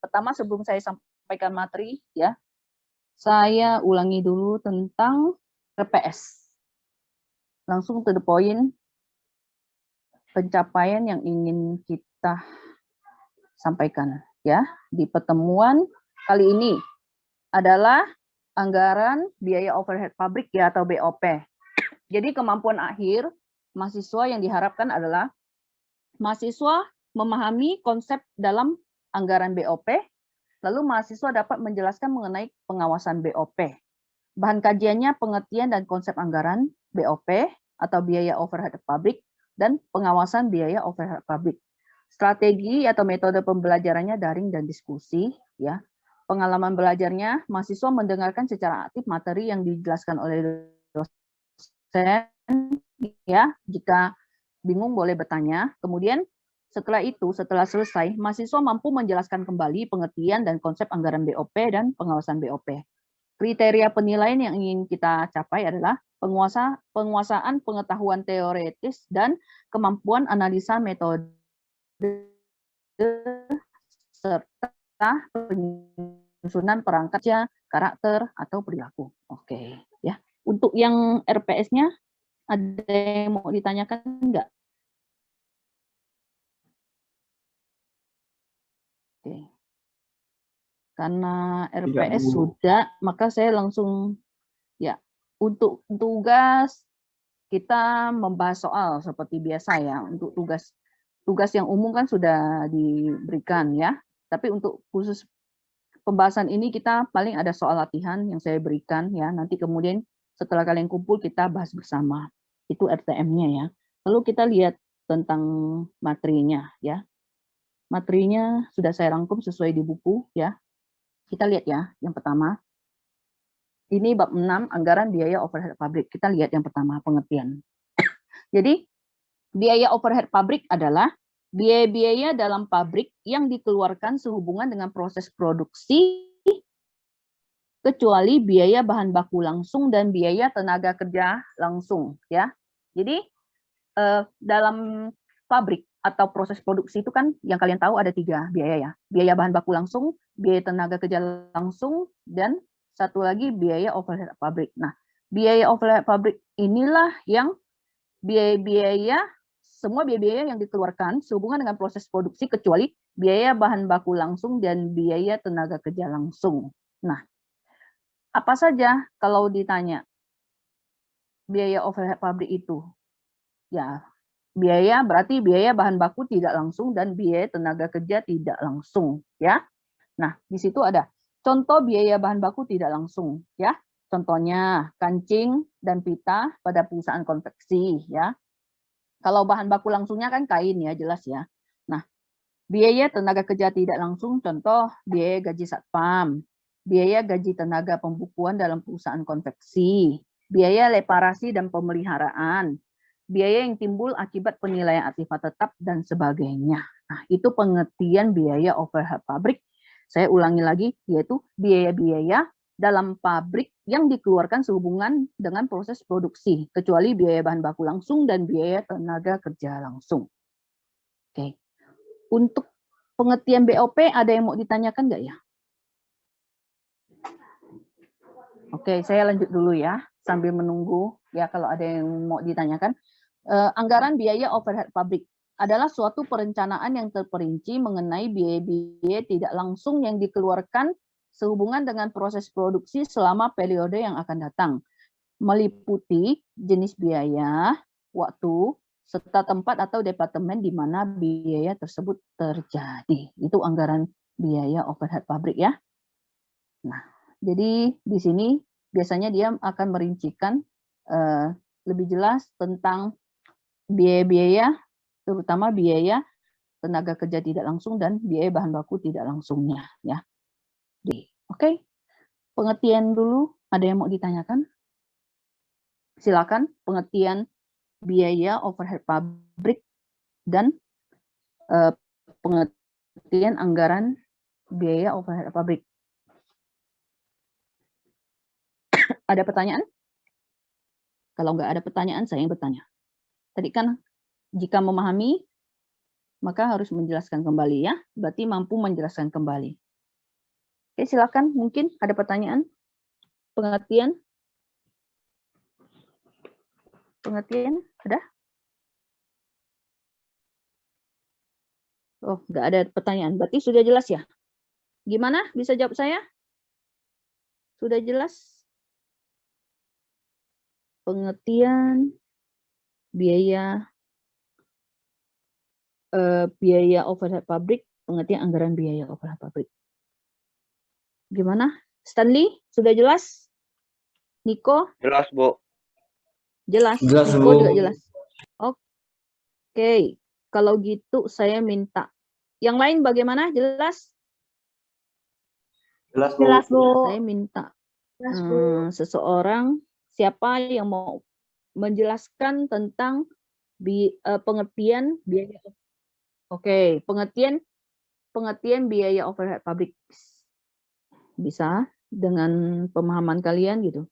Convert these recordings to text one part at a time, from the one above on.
Pertama, sebelum saya sampaikan materi, ya, saya ulangi dulu tentang RPS. Langsung to the point, pencapaian yang ingin kita sampaikan, ya, di pertemuan kali ini adalah anggaran biaya overhead pabrik, ya, atau BOP. Jadi kemampuan akhir mahasiswa yang diharapkan adalah mahasiswa memahami konsep dalam anggaran BOP, lalu mahasiswa dapat menjelaskan mengenai pengawasan BOP. Bahan kajiannya pengertian dan konsep anggaran BOP atau biaya overhead pabrik dan pengawasan biaya overhead pabrik. Strategi atau metode pembelajarannya daring dan diskusi, ya. Pengalaman belajarnya, mahasiswa mendengarkan secara aktif materi yang dijelaskan oleh dosen, ya. Jika bingung boleh bertanya. Kemudian setelah itu, setelah selesai, mahasiswa mampu menjelaskan kembali pengertian dan konsep anggaran BOP dan pengawasan BOP. Kriteria penilaian yang ingin kita capai adalah penguasaan pengetahuan teoretis dan kemampuan analisa metode serta penyusunan perangkat kerja, karakter, atau perilaku. Oke, ya. Untuk yang RPS-nya, ada yang mau ditanyakan enggak? Oke. Karena RPS sudah, maka saya langsung, ya, untuk tugas kita membahas soal seperti biasa, ya. Untuk tugas yang umum kan sudah diberikan, ya. Tapi untuk khusus pembahasan ini kita paling ada soal latihan yang saya berikan, ya. Nanti kemudian setelah kalian kumpul kita bahas bersama. Itu RTM-nya, ya. Lalu kita lihat tentang materinya, ya. Materinya sudah saya rangkum sesuai di buku, ya. Kita lihat, ya, yang pertama. Ini bab 6, anggaran biaya overhead pabrik. Kita lihat yang pertama, pengertian. Jadi, biaya overhead pabrik adalah biaya-biaya dalam pabrik yang dikeluarkan sehubungan dengan proses produksi, kecuali biaya bahan baku langsung dan biaya tenaga kerja langsung, ya. Jadi, dalam pabrik atau proses produksi itu kan yang kalian tahu ada 3 biaya, ya. Biaya bahan baku langsung, biaya tenaga kerja langsung, dan satu lagi biaya overhead pabrik. Nah, biaya overhead pabrik inilah yang semua biaya-biaya yang dikeluarkan sehubungan dengan proses produksi kecuali biaya bahan baku langsung dan biaya tenaga kerja langsung. Nah, apa saja kalau ditanya biaya overhead pabrik itu? Ya, biaya berarti biaya bahan baku tidak langsung dan biaya tenaga kerja tidak langsung, ya. Nah, di situ ada contoh biaya bahan baku tidak langsung, ya. Contohnya kancing dan pita pada perusahaan konveksi, ya. Kalau bahan baku langsungnya kan kain, ya, jelas, ya. Nah, biaya tenaga kerja tidak langsung, contoh biaya gaji satpam, biaya gaji tenaga pembukuan dalam perusahaan konveksi, biaya reparasi dan pemeliharaan, biaya yang timbul akibat penilaian aktiva tetap, dan sebagainya. Nah, itu pengertian biaya overhead pabrik. Saya ulangi lagi, yaitu biaya-biaya dalam pabrik yang dikeluarkan sehubungan dengan proses produksi, kecuali biaya bahan baku langsung dan biaya tenaga kerja langsung. Oke. Untuk pengertian BOP, ada yang mau ditanyakan nggak, ya? Oke, saya lanjut dulu, ya, sambil menunggu, ya, kalau ada yang mau ditanyakan. Anggaran biaya overhead pabrik adalah suatu perencanaan yang terperinci mengenai biaya-biaya tidak langsung yang dikeluarkan sehubungan dengan proses produksi selama periode yang akan datang, meliputi jenis biaya, waktu, serta tempat atau departemen di mana biaya tersebut terjadi. Itu anggaran biaya overhead pabrik, ya. Nah, jadi di sini biasanya dia akan merincikan lebih jelas tentang biaya-biaya, terutama biaya tenaga kerja tidak langsung dan biaya bahan baku tidak langsungnya, ya. Oke, pengertian dulu. Ada yang mau ditanyakan? Silakan, pengertian biaya overhead pabrik dan pengertian anggaran biaya overhead pabrik. Ada pertanyaan? Kalau nggak ada pertanyaan, saya yang bertanya. Tadi kan jika memahami, maka harus menjelaskan kembali, ya. Berarti mampu menjelaskan kembali. Oke, silakan. Mungkin ada pertanyaan? Pengertian? Pengertian? Ada? Oh, nggak ada pertanyaan. Berarti sudah jelas ya? Gimana? Bisa jawab saya? Sudah jelas? Pengertian, biaya overhead pabrik, pengertian anggaran biaya overhead pabrik. Gimana? Stanley, sudah jelas? Niko? Jelas, Bu. Jelas. Jelas, Niko Bu. juga jelas. Oke, kalau gitu saya minta. Yang lain bagaimana? Jelas? Jelas, Bu. Jelas, Bu. Saya minta Jelas, Bu. seseorang, siapa yang mau menjelaskan tentang pengertian biaya. Oke, pengertian biaya overhead pabrik. Bisa dengan pemahaman kalian gitu.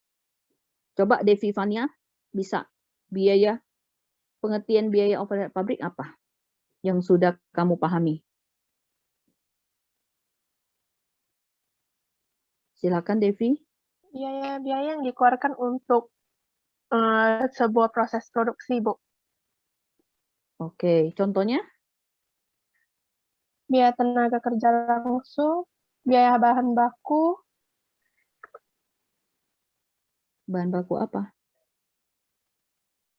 Coba Devi Fania bisa pengertian biaya overhead pabrik apa yang sudah kamu pahami? Silakan Devi. Biaya yang dikeluarkan untuk sebuah proses produksi, Bu. Oke, contohnya? Biaya tenaga kerja langsung, biaya bahan baku. Bahan baku apa?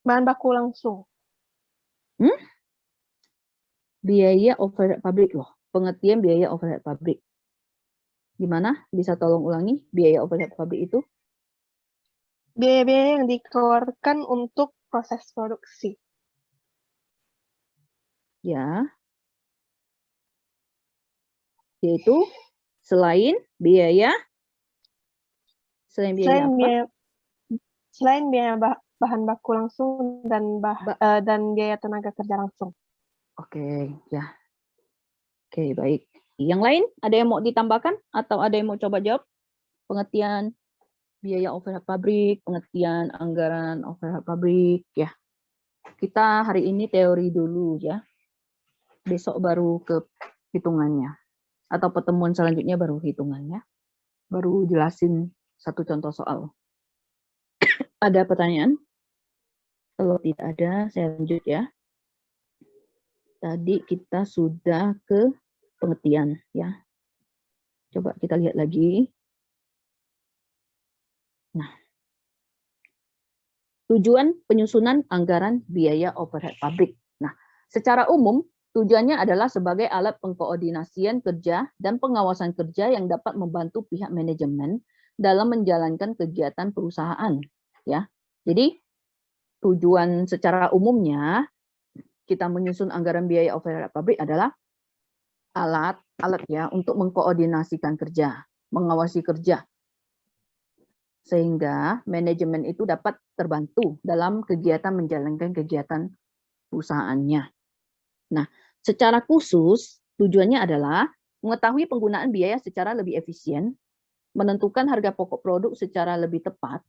Bahan baku langsung. Biaya overhead pabrik loh. Pengertian biaya overhead pabrik. Gimana? Bisa tolong ulangi biaya overhead pabrik itu? Biaya-biaya yang dikeluarkan untuk proses produksi. Ya. Yaitu selain biaya apa? Selain biaya bahan baku langsung dan biaya tenaga kerja langsung. Oke, ya. Oke, baik. Yang lain ada yang mau ditambahkan atau ada yang mau coba jawab? Pengertian biaya overhead pabrik, pengertian anggaran overhead pabrik, ya. Kita hari ini teori dulu ya. Besok baru ke hitungannya. Atau pertemuan selanjutnya baru hitungannya. Baru jelasin satu contoh soal. Ada pertanyaan? Kalau tidak ada, saya lanjut ya. Tadi kita sudah ke pengertian ya. Coba kita lihat lagi. Nah, tujuan penyusunan anggaran biaya overhead pabrik. Nah, secara umum tujuannya adalah sebagai alat pengkoordinasian kerja dan pengawasan kerja yang dapat membantu pihak manajemen dalam menjalankan kegiatan perusahaan. Ya, jadi tujuan secara umumnya kita menyusun anggaran biaya overhead pabrik adalah alat ya untuk mengkoordinasikan kerja, mengawasi kerja, sehingga manajemen itu dapat terbantu dalam kegiatan menjalankan kegiatan perusahaannya. Nah, secara khusus tujuannya adalah mengetahui penggunaan biaya secara lebih efisien, menentukan harga pokok produk secara lebih tepat,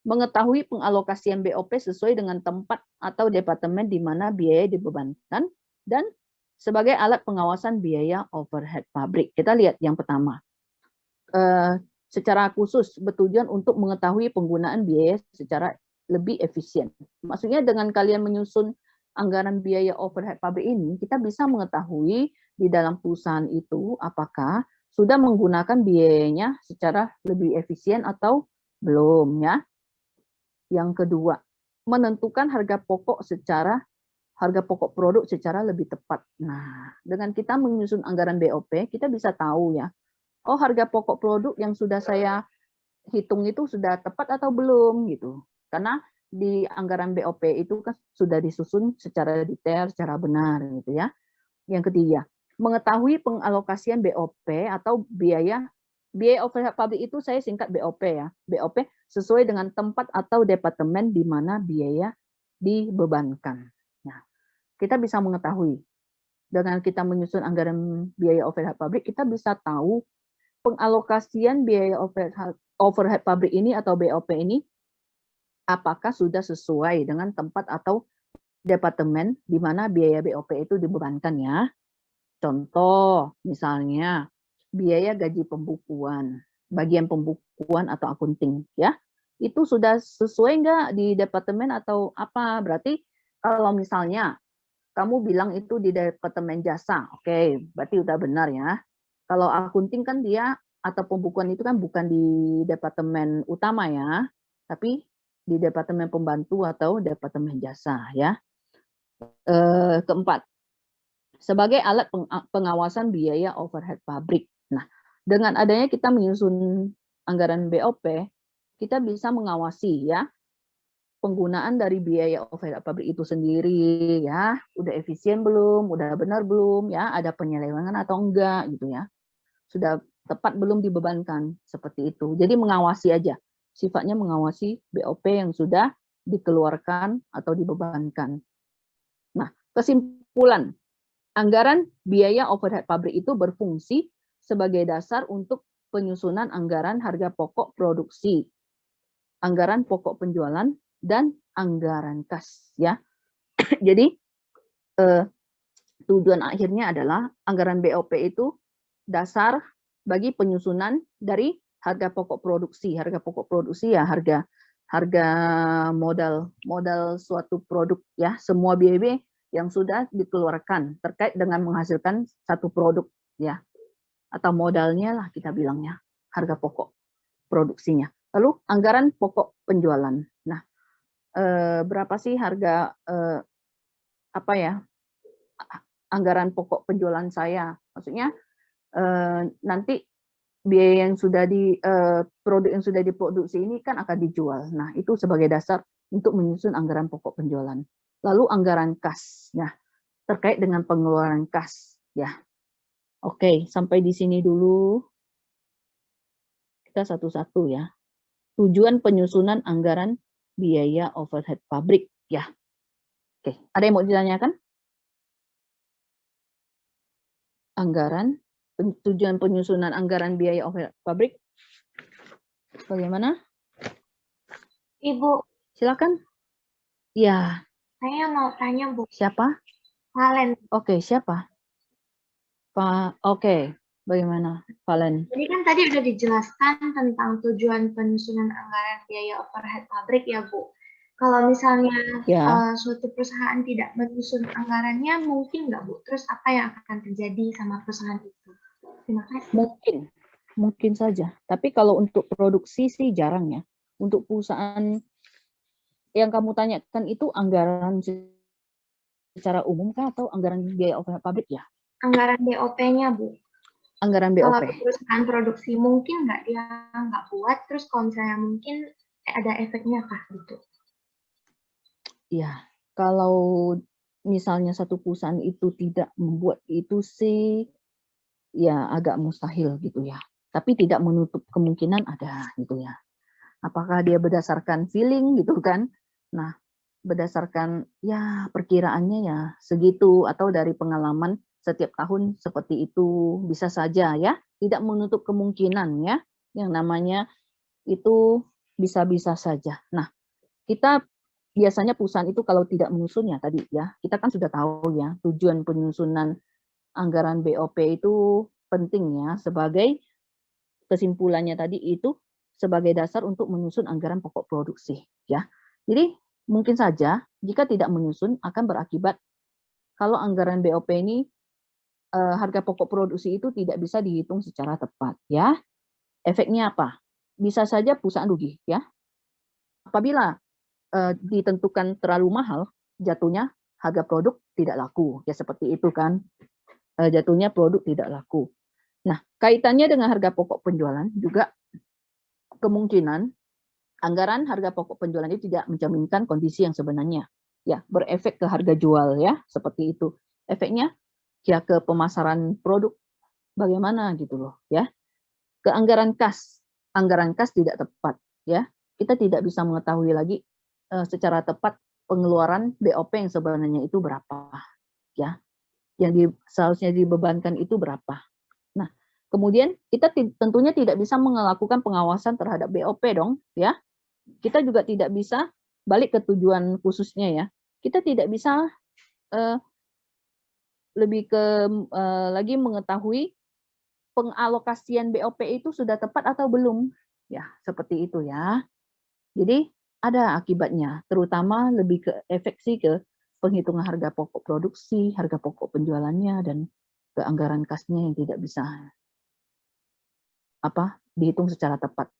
mengetahui pengalokasian BOP sesuai dengan tempat atau departemen di mana biaya dibebankan, dan sebagai alat pengawasan biaya overhead pabrik. Kita lihat yang pertama. Secara khusus bertujuan untuk mengetahui penggunaan biaya secara lebih efisien. Maksudnya dengan kalian menyusun anggaran biaya overhead pabrik ini, kita bisa mengetahui di dalam perusahaan itu apakah sudah menggunakan biayanya secara lebih efisien atau belum ya. Yang kedua, menentukan harga pokok produk secara lebih tepat. Nah, dengan kita menyusun anggaran BOP, kita bisa tahu ya, oh harga pokok produk yang sudah saya hitung itu sudah tepat atau belum gitu. Karena di anggaran BOP itu kan sudah disusun secara detail, secara benar gitu ya. Yang ketiga, mengetahui pengalokasian BOP atau biaya overhead pabrik itu saya singkat BOP ya. BOP sesuai dengan tempat atau departemen di mana biaya dibebankan. Nah, kita bisa mengetahui dengan kita menyusun anggaran biaya overhead pabrik, kita bisa tahu pengalokasian biaya overhead pabrik ini atau BOP ini apakah sudah sesuai dengan tempat atau departemen di mana biaya BOP itu dibebankan ya. Contoh, misalnya biaya gaji pembukuan, bagian pembukuan atau akunting, ya. Itu sudah sesuai nggak di departemen atau apa? Berarti kalau misalnya kamu bilang itu di departemen jasa, oke, berarti udah benar ya. Kalau akunting kan dia atau pembukuan itu kan bukan di departemen utama ya, tapi di departemen pembantu atau departemen jasa ya. Keempat, sebagai alat pengawasan biaya overhead pabrik. Nah, dengan adanya kita menyusun anggaran BOP, kita bisa mengawasi ya penggunaan dari biaya overhead pabrik itu sendiri ya, udah efisien belum, udah benar belum ya, ada penyelewengan atau enggak gitu ya. Sudah tepat belum dibebankan seperti itu. Jadi mengawasi aja. Sifatnya mengawasi BOP yang sudah dikeluarkan atau dibebankan. Nah, kesimpulan, anggaran biaya overhead pabrik itu berfungsi sebagai dasar untuk penyusunan anggaran harga pokok produksi, anggaran pokok penjualan, dan anggaran kas ya. Jadi tujuan akhirnya adalah anggaran BOP itu dasar bagi penyusunan dari harga pokok produksi. Harga pokok produksi ya harga modal suatu produk ya, semua biaya yang sudah dikeluarkan terkait dengan menghasilkan satu produk ya, atau modalnya lah kita bilangnya, harga pokok produksinya. Lalu anggaran pokok penjualan. Nah, berapa sih harga apa ya, anggaran pokok penjualan saya? Maksudnya nanti biaya yang sudah produk yang sudah diproduksi ini kan akan dijual. Nah, itu sebagai dasar untuk menyusun anggaran pokok penjualan. Lalu anggaran kas, ya, terkait dengan pengeluaran kas, ya. Oke, sampai di sini dulu. Kita satu-satu ya. Tujuan penyusunan anggaran biaya overhead pabrik, ya. Oke, ada yang mau ditanyakan? Anggaran, tujuan penyusunan anggaran biaya overhead pabrik. Bagaimana? Ibu, silakan. Ya. Saya mau tanya, Bu. Siapa? Valen. Oke, siapa? Oke, bagaimana, Valen? Jadi kan tadi udah dijelaskan tentang tujuan penyusunan anggaran biaya overhead pabrik ya, Bu. Kalau misalnya suatu perusahaan tidak menyusun anggarannya, mungkin nggak, Bu? Terus apa yang akan terjadi sama perusahaan itu? Terima kasih. Mungkin saja. Tapi kalau untuk produksi sih jarang ya. Untuk perusahaan yang kamu tanyakan itu anggaran secara umum kah atau anggaran biaya overhead pabrik ya? Anggaran BOP-nya, Bu. Anggaran BOP. Kalau perusahaan produksi mungkin nggak dia nggak buat, terus kalau misalnya mungkin ada efeknya kah gitu? Ya, kalau misalnya satu perusahaan itu tidak membuat itu sih, ya agak mustahil gitu ya. Tapi tidak menutup kemungkinan ada gitu ya. Apakah dia berdasarkan feeling gitu kan? Nah, berdasarkan ya perkiraannya ya segitu atau dari pengalaman setiap tahun seperti itu bisa saja ya, tidak menutup kemungkinan ya, yang namanya itu bisa-bisa saja. Nah, kita biasanya perusahaan itu kalau tidak menyusun ya tadi ya, kita kan sudah tahu ya tujuan penyusunan anggaran BOP itu penting ya, sebagai kesimpulannya tadi itu sebagai dasar untuk menyusun anggaran pokok produksi ya. Jadi mungkin saja jika tidak menyusun akan berakibat kalau anggaran BOP ini harga pokok produksi itu tidak bisa dihitung secara tepat ya. Efeknya apa? Bisa saja perusahaan rugi ya. Apabila ditentukan terlalu mahal, jatuhnya harga produk tidak laku ya, seperti itu kan. Jatuhnya produk tidak laku. Nah, kaitannya dengan harga pokok penjualan juga kemungkinan anggaran harga pokok penjualan itu tidak mencerminkan kondisi yang sebenarnya. Ya, berefek ke harga jual ya, seperti itu. Efeknya ya ke pemasaran produk bagaimana gitu loh ya. Ke anggaran kas tidak tepat ya. Kita tidak bisa mengetahui lagi secara tepat pengeluaran BOP yang sebenarnya itu berapa ya. Yang seharusnya dibebankan itu berapa. Nah, kemudian kita tentunya tidak bisa melakukan pengawasan terhadap BOP dong ya. Kita juga tidak bisa balik ke tujuan khususnya ya. Kita tidak bisa lebih ke lagi mengetahui pengalokasian BOP itu sudah tepat atau belum. Ya, seperti itu ya. Jadi ada akibatnya, terutama lebih ke efek sih ke penghitungan harga pokok produksi, harga pokok penjualannya, dan ke anggaran kasnya yang tidak bisa dihitung secara tepat.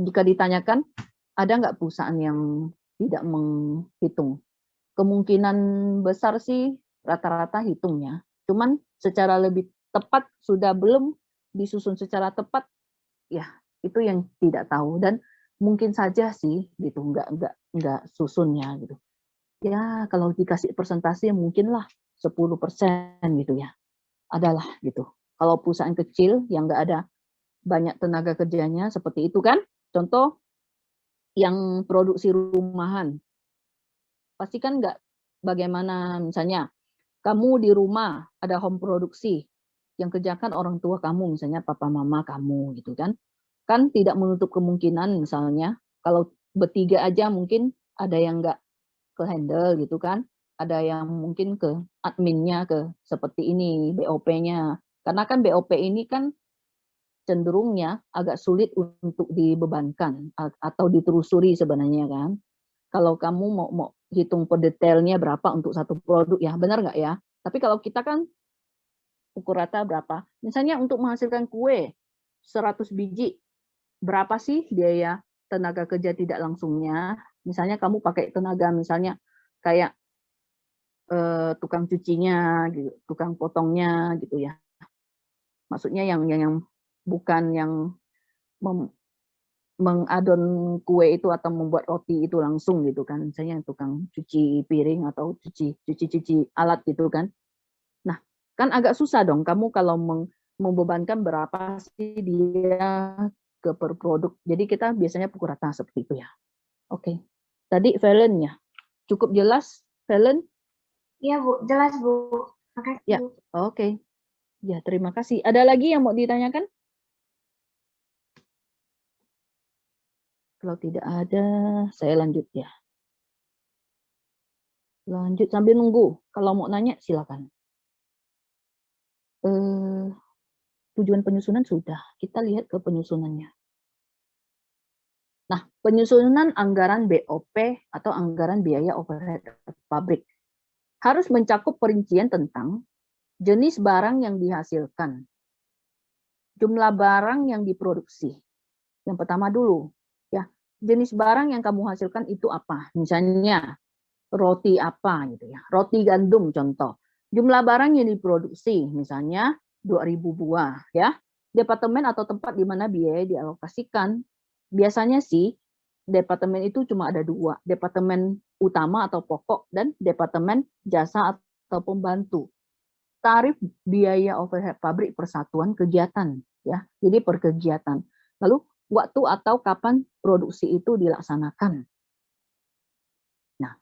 Jika ditanyakan, ada nggak perusahaan yang tidak menghitung? Kemungkinan besar sih rata-rata hitungnya. Cuman secara lebih tepat sudah belum disusun secara tepat, ya itu yang tidak tahu. Dan mungkin saja sih gitu, nggak susunnya gitu. Ya kalau dikasih persentase mungkinlah 10% gitu ya. Adalah gitu. Kalau perusahaan kecil yang nggak ada banyak tenaga kerjanya seperti itu kan. Contoh yang produksi rumahan. Pasti kan nggak bagaimana misalnya kamu di rumah ada home produksi yang kerjakan orang tua kamu, misalnya papa mama kamu gitu kan. Kan tidak menutup kemungkinan misalnya kalau bertiga aja mungkin ada yang nggak ke handle gitu kan. Ada yang mungkin ke adminnya ke seperti ini BOP-nya. Karena kan BOP ini kan cenderungnya agak sulit untuk dibebankan atau ditelusuri sebenarnya kan. Kalau kamu mau hitung per detailnya berapa untuk satu produk ya benar nggak ya? Tapi kalau kita kan ukur rata berapa? Misalnya untuk menghasilkan kue 100 biji, berapa sih biaya tenaga kerja tidak langsungnya? Misalnya kamu pakai tenaga misalnya kayak tukang cucinya, gitu, tukang potongnya gitu ya. Maksudnya yang bukan yang mengadon kue itu atau membuat roti itu langsung gitu kan. Misalnya yang tukang cuci piring atau cuci alat gitu kan. Nah, kan agak susah dong kamu kalau membebankan berapa sih dia ke per produk. Jadi kita biasanya pukul rata seperti itu ya. Oke. Tadi Valen ya. Cukup jelas, Valen? Iya, Bu. Jelas, Bu. Makasih, Ya, Bu. oke. Ya, terima kasih. Ada lagi yang mau ditanyakan? Kalau tidak ada, saya lanjut ya. Lanjut sambil nunggu. Kalau mau nanya, silakan. Tujuan penyusunan sudah. Kita lihat ke penyusunannya. Nah, penyusunan anggaran BOP atau anggaran biaya overhead pabrik harus mencakup perincian tentang jenis barang yang dihasilkan, jumlah barang yang diproduksi. Yang pertama dulu, ya, jenis barang yang kamu hasilkan itu apa? Misalnya roti apa gitu ya, roti gandum contoh. Jumlah barang yang diproduksi misalnya 2.000 buah ya. Departemen atau tempat di mana biaya dialokasikan. Biasanya sih departemen itu cuma ada dua, departemen utama atau pokok dan departemen jasa atau pembantu. Tarif biaya overhead pabrik persatuan kegiatan ya. Jadi per kegiatan. Lalu waktu atau kapan produksi itu dilaksanakan. Nah,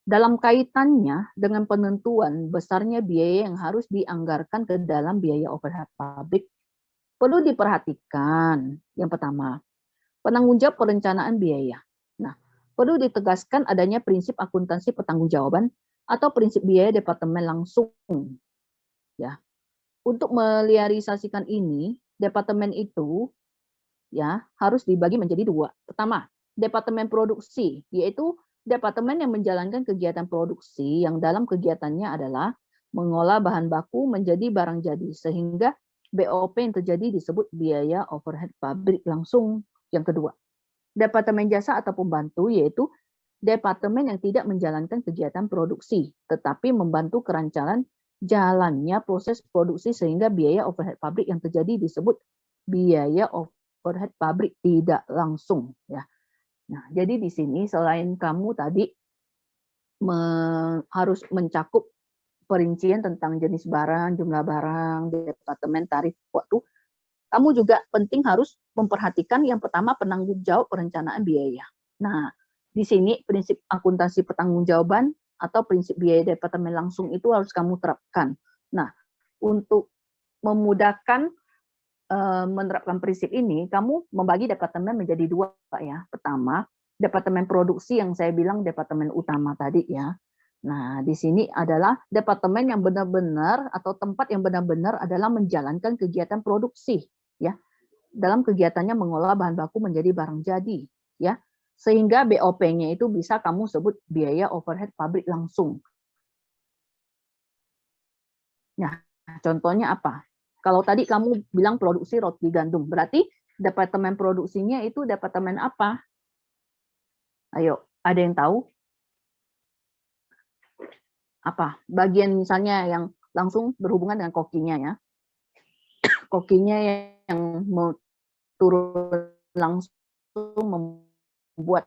dalam kaitannya dengan penentuan besarnya biaya yang harus dianggarkan ke dalam biaya overhead pabrik, perlu diperhatikan yang pertama, penanggung jawab perencanaan biaya. Nah, perlu ditegaskan adanya prinsip akuntansi pertanggungjawaban atau prinsip biaya departemen langsung. Ya, untuk merealisasikan ini, departemen itu ya harus dibagi menjadi dua. Pertama, departemen produksi, yaitu departemen yang menjalankan kegiatan produksi yang dalam kegiatannya adalah mengolah bahan baku menjadi barang jadi, sehingga BOP yang terjadi disebut biaya overhead pabrik langsung. Yang kedua, departemen jasa atau pembantu, yaitu departemen yang tidak menjalankan kegiatan produksi, tetapi membantu kerancangan jalannya proses produksi sehingga biaya overhead pabrik yang terjadi disebut biaya overhead pabrik tidak langsung ya. Nah, jadi di sini selain kamu tadi harus mencakup perincian tentang jenis barang, jumlah barang, departemen, tarif, waktu, kamu juga penting harus memperhatikan yang pertama penanggung jawab perencanaan biaya. Nah, di sini prinsip akuntansi pertanggungjawaban atau prinsip biaya departemen langsung itu harus kamu terapkan. Nah, untuk memudahkan menerapkan prinsip ini, kamu membagi departemen menjadi dua, Pak ya. Pertama, departemen produksi yang saya bilang departemen utama tadi ya. Nah, di sini adalah departemen yang benar-benar atau tempat yang benar-benar adalah menjalankan kegiatan produksi, ya. Dalam kegiatannya mengolah bahan baku menjadi barang jadi, ya. Sehingga BOP-nya itu bisa kamu sebut biaya overhead pabrik langsung. Nah, contohnya apa? Kalau tadi kamu bilang produksi roti gandum, berarti departemen produksinya itu departemen apa? Ayo, ada yang tahu? Apa? Bagian misalnya yang langsung berhubungan dengan kokinya ya. Kokinya yang mau turun langsung membuat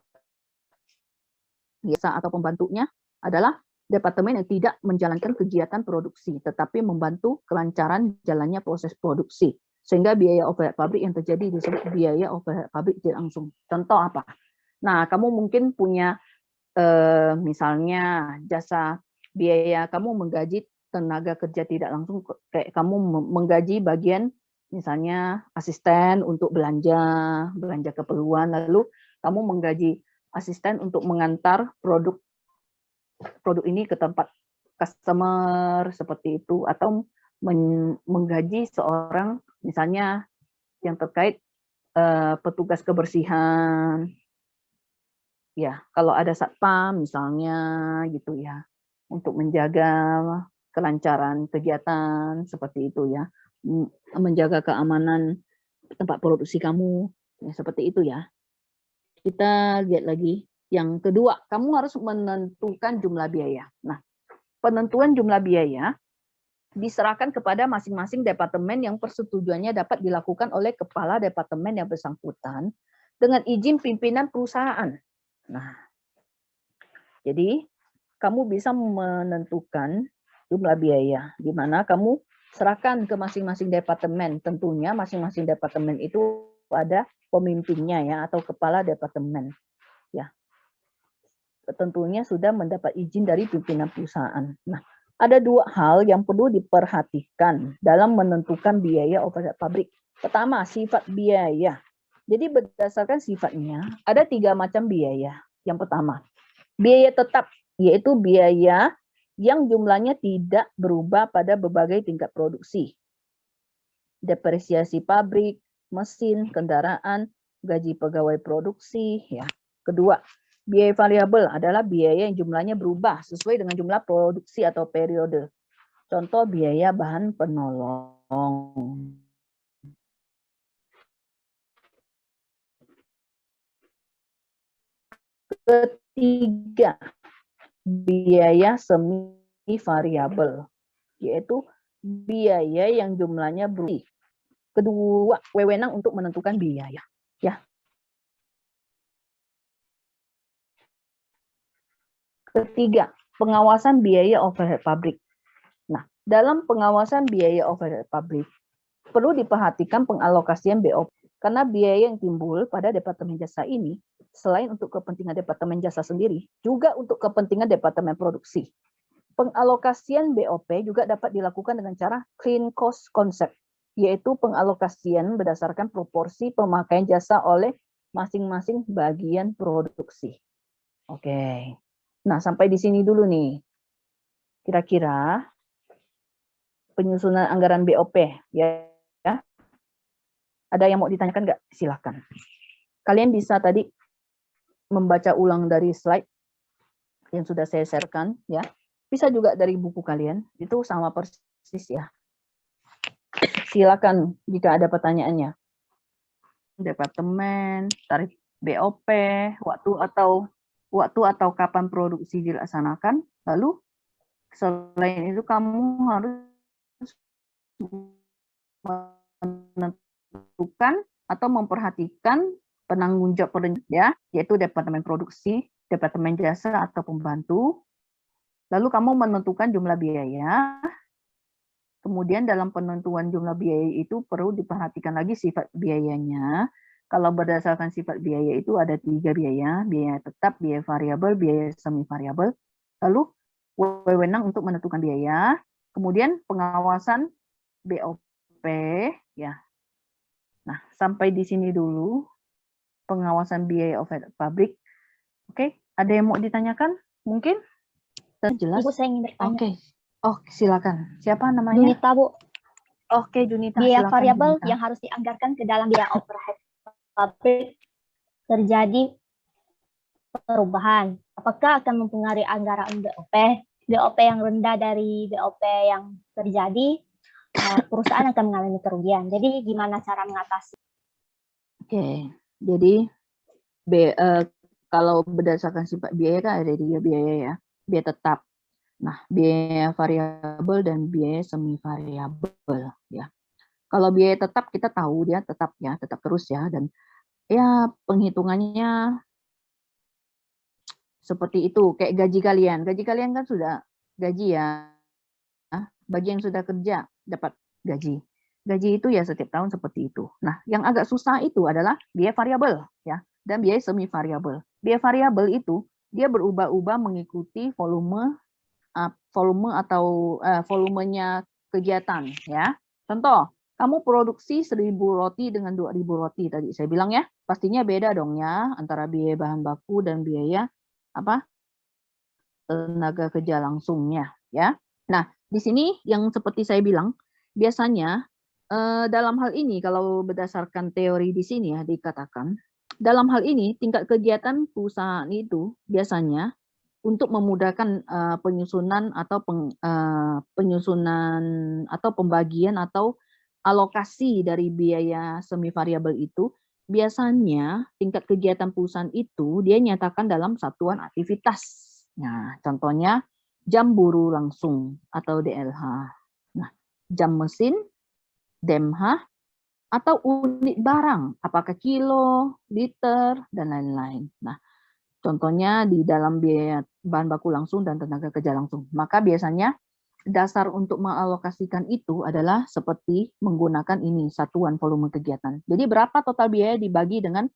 biasa atau pembantunya adalah departemen yang tidak menjalankan kegiatan produksi, tetapi membantu kelancaran jalannya proses produksi. Sehingga biaya overhead pabrik yang terjadi disebut biaya overhead pabrik tidak langsung. Contoh apa? Nah, kamu mungkin punya misalnya jasa biaya kamu menggaji tenaga kerja tidak langsung, kayak kamu menggaji bagian misalnya asisten untuk belanja keperluan, lalu kamu menggaji asisten untuk mengantar produk ini ke tempat customer seperti itu, atau menggaji seorang misalnya yang terkait petugas kebersihan. Ya, kalau ada satpam misalnya gitu ya, untuk menjaga kelancaran kegiatan seperti itu ya, menjaga keamanan tempat produksi kamu, ya, seperti itu ya. Kita lihat lagi. Yang kedua, kamu harus menentukan jumlah biaya. Nah, penentuan jumlah biaya diserahkan kepada masing-masing departemen yang persetujuannya dapat dilakukan oleh kepala departemen yang bersangkutan dengan izin pimpinan perusahaan. Nah, jadi kamu bisa menentukan jumlah biaya, di mana kamu serahkan ke masing-masing departemen. Tentunya masing-masing departemen itu ada pemimpinnya ya, atau kepala departemen. Ya, tentunya sudah mendapat izin dari pimpinan perusahaan. Nah, ada dua hal yang perlu diperhatikan dalam menentukan biaya overhead pabrik. Pertama, sifat biaya. Jadi berdasarkan sifatnya, ada 3 macam biaya. Yang pertama, biaya tetap, yaitu biaya yang jumlahnya tidak berubah pada berbagai tingkat produksi. Depresiasi pabrik, mesin, kendaraan, gaji pegawai produksi. Ya. Kedua, biaya variabel adalah biaya yang jumlahnya berubah sesuai dengan jumlah produksi atau periode. Contoh biaya bahan penolong. Ketiga, biaya semi variabel, yaitu biaya yang jumlahnya berubah. Kedua, wewenang untuk menentukan biaya. Ya. Ketiga, pengawasan biaya overhead pabrik. Nah, dalam pengawasan biaya overhead pabrik, perlu diperhatikan pengalokasian BOP, karena biaya yang timbul pada departemen jasa ini, selain untuk kepentingan departemen jasa sendiri, juga untuk kepentingan departemen produksi. Pengalokasian BOP juga dapat dilakukan dengan cara clean cost concept, yaitu pengalokasian berdasarkan proporsi pemakaian jasa oleh masing-masing bagian produksi. Oke. Nah, sampai di sini dulu nih. Kira-kira penyusunan anggaran BOP ya. Ada yang mau ditanyakan nggak? Silakan. Kalian bisa tadi membaca ulang dari slide yang sudah saya sharekan ya. Bisa juga dari buku kalian, itu sama persis ya. Silakan jika ada pertanyaannya. Departemen, tarif BOP, waktu atau kapan produksi dilaksanakan. Lalu selain itu kamu harus menentukan atau memperhatikan penanggung jawab ya, yaitu departemen produksi, departemen jasa atau pembantu. Lalu kamu menentukan jumlah biaya. Kemudian dalam penentuan jumlah biaya itu perlu diperhatikan lagi sifat biayanya. Kalau berdasarkan sifat biaya itu ada 3 biaya, biaya tetap, biaya variabel, biaya semi variabel. Lalu wewenang untuk menentukan biaya. Kemudian pengawasan BOP ya. Nah, sampai di sini dulu pengawasan biaya overhead pabrik. Oke, ada yang mau ditanyakan? Mungkin? Jelas? Ibu, saya ingin bertanya. Oke. Oh, silakan. Siapa namanya? Junita, Bu. Oke, Junita. Biaya Silakan, variabel Junita. yang harus dianggarkan ke dalam biaya overhead pabrik terjadi perubahan. Apakah akan mempengaruhi anggaran BOP? BOP yang rendah dari BOP yang terjadi, perusahaan akan mengalami kerugian. Jadi gimana cara mengatasi? Oke, jadi kalau berdasarkan sifat biaya kan ada 3 biaya ya. Biaya tetap. Nah, biaya variabel dan biaya semi variabel ya. Kalau biaya tetap kita tahu dia tetap ya, tetap terus ya, dan ya penghitungannya seperti itu. Kayak gaji kalian kan sudah gaji ya. Bagi yang sudah kerja dapat gaji. Gaji itu ya setiap tahun seperti itu. Nah, yang agak susah itu adalah biaya variabel ya, dan biaya semi variabel. Biaya variabel itu dia berubah-ubah mengikuti volumenya kegiatan ya. Contoh, kamu produksi 1.000 roti dengan 2.000 roti tadi saya bilang ya, pastinya beda dong ya antara biaya bahan baku dan biaya tenaga kerja langsungnya ya. Nah, di sini yang seperti saya bilang, biasanya dalam hal ini kalau berdasarkan teori di sini ya dikatakan, dalam hal ini tingkat kegiatan perusahaan itu biasanya untuk memudahkan penyusunan atau pembagian atau alokasi dari biaya semi variabel itu, biasanya tingkat kegiatan perusahaan itu dia nyatakan dalam satuan aktivitas. Nah, contohnya jam buruh langsung atau DLH. Nah, jam mesin, DMH, atau unit barang, apakah kilo, liter, dan lain-lain. Nah, contohnya di dalam biaya bahan baku langsung dan tenaga kerja langsung. Maka biasanya dasar untuk mengalokasikan itu adalah seperti menggunakan ini, satuan volume kegiatan. Jadi berapa total biaya dibagi dengan,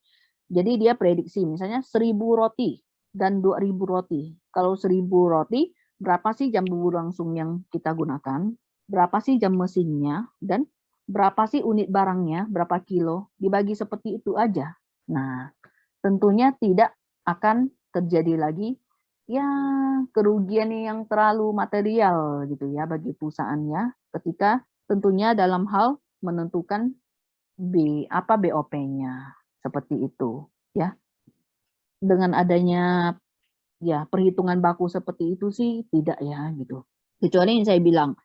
jadi dia prediksi misalnya 1.000 roti dan 2.000 roti. Kalau 1.000 roti, berapa sih jam buruh langsung yang kita gunakan, berapa sih jam mesinnya, dan berapa sih unit barangnya, berapa kilo, dibagi seperti itu aja. Nah, tentunya tidak akan terjadi lagi ya kerugian yang terlalu material gitu ya bagi perusahaannya ketika tentunya dalam hal menentukan BOP-nya seperti itu ya. Dengan adanya ya perhitungan baku seperti itu sih tidak ya gitu. Kecuali yang saya bilang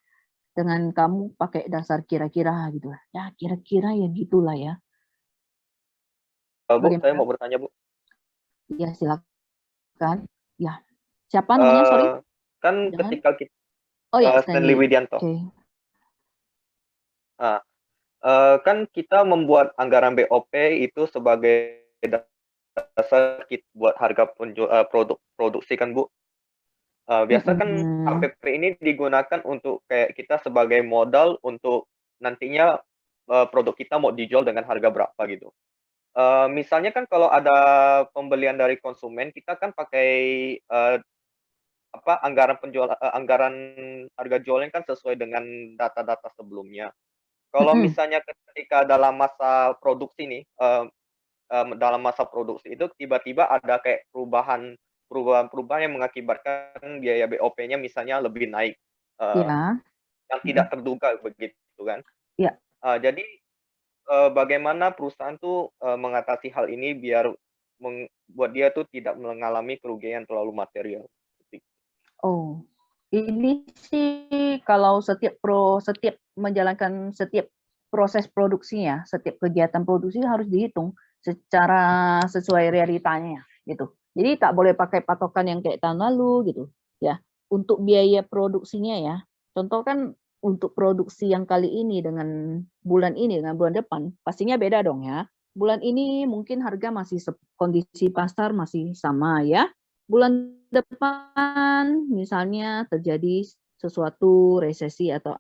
dengan kamu pakai dasar kira-kira gitu ya, kira-kira ya gitulah ya. Bu, saya mau bertanya, Bu. Ya, silakan. Ya. Siapa namanya? Sorry. Kan Jangan. ketika kita Stanley Widianto. Okay. Kan kita membuat anggaran BOP itu sebagai dasar kita buat harga produksi kan, Bu. Biasa kan HPP ini digunakan untuk kayak kita sebagai modal untuk nantinya produk kita mau dijual dengan harga berapa gitu. Misalnya kan kalau ada pembelian dari konsumen, kita kan pakai anggaran harga jualnya kan sesuai dengan data-data sebelumnya. Kalau misalnya ketika dalam masa produksi nih, dalam masa produksi itu tiba-tiba ada kayak perubahan yang mengakibatkan biaya BOP-nya misalnya lebih naik, yang tidak terduga begitu kan? Ya. Jadi bagaimana perusahaan tuh mengatasi hal ini biar membuat dia tuh tidak mengalami kerugian terlalu material? Oh, ini sih kalau setiap menjalankan setiap proses produksinya, setiap kegiatan produksi harus dihitung secara sesuai realitanya gitu. Jadi tak boleh pakai patokan yang kayak tahun lalu gitu ya. Untuk biaya produksinya ya, contoh kan untuk produksi yang kali ini dengan bulan ini dengan bulan depan pastinya beda dong ya. Bulan ini mungkin harga masih kondisi pasar masih sama ya. Bulan depan misalnya terjadi sesuatu resesi atau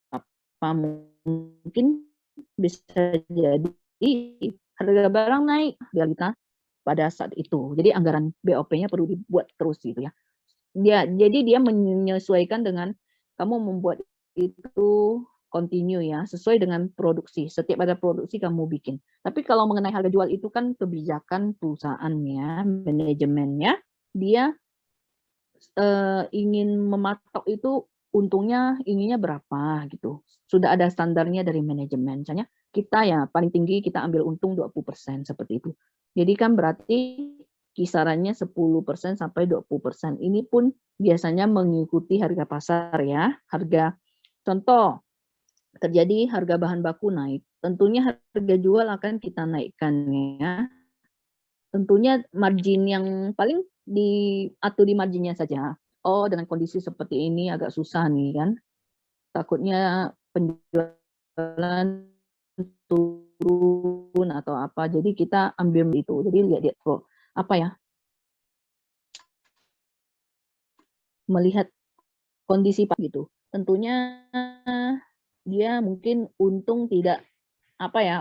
apa mungkin bisa jadi harga barang naik realita pada saat itu. Jadi anggaran BOP-nya perlu dibuat terus gitu ya. Jadi dia menyesuaikan dengan kamu membuat itu continue ya, sesuai dengan produksi. Setiap ada produksi kamu bikin. Tapi kalau mengenai harga jual itu kan kebijakan perusahaannya, manajemennya, dia ingin mematok itu untungnya inginnya berapa gitu. Sudah ada standarnya dari manajemen. Misalnya kita ya paling tinggi kita ambil untung 20% seperti itu. Jadi kan berarti kisarannya 10% sampai 20%. Ini pun biasanya mengikuti harga pasar ya. Harga contoh terjadi harga bahan baku naik, tentunya harga jual akan kita naikkan ya. Tentunya margin yang paling diatur di marginnya saja. Oh, dengan kondisi seperti ini agak susah nih kan. Takutnya penjualan turun atau apa. Jadi kita ambil itu. Jadi lihat apa ya? Melihat kondisi Pak gitu. Tentunya dia mungkin untung tidak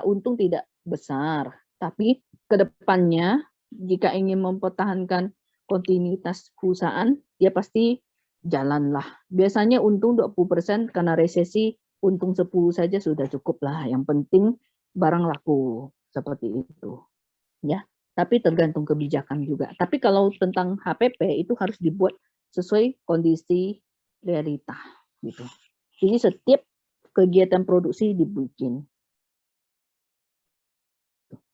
untung tidak besar, tapi kedepannya jika ingin mempertahankan kontinuitas perusahaan, dia pasti jalanlah. Biasanya untung 20% karena resesi, untung 10 saja sudah cukup lah. Yang penting barang laku seperti itu. Ya, tapi tergantung kebijakan juga. Tapi kalau tentang HPP itu harus dibuat sesuai kondisi realita gitu. Jadi setiap kegiatan produksi dibikin.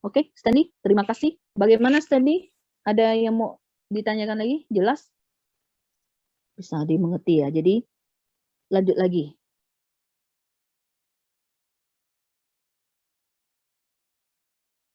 Oke, Stanley, terima kasih. Bagaimana Stanley? Ada yang mau ditanyakan lagi? Jelas? Bisa dimengerti ya. Jadi lanjut lagi.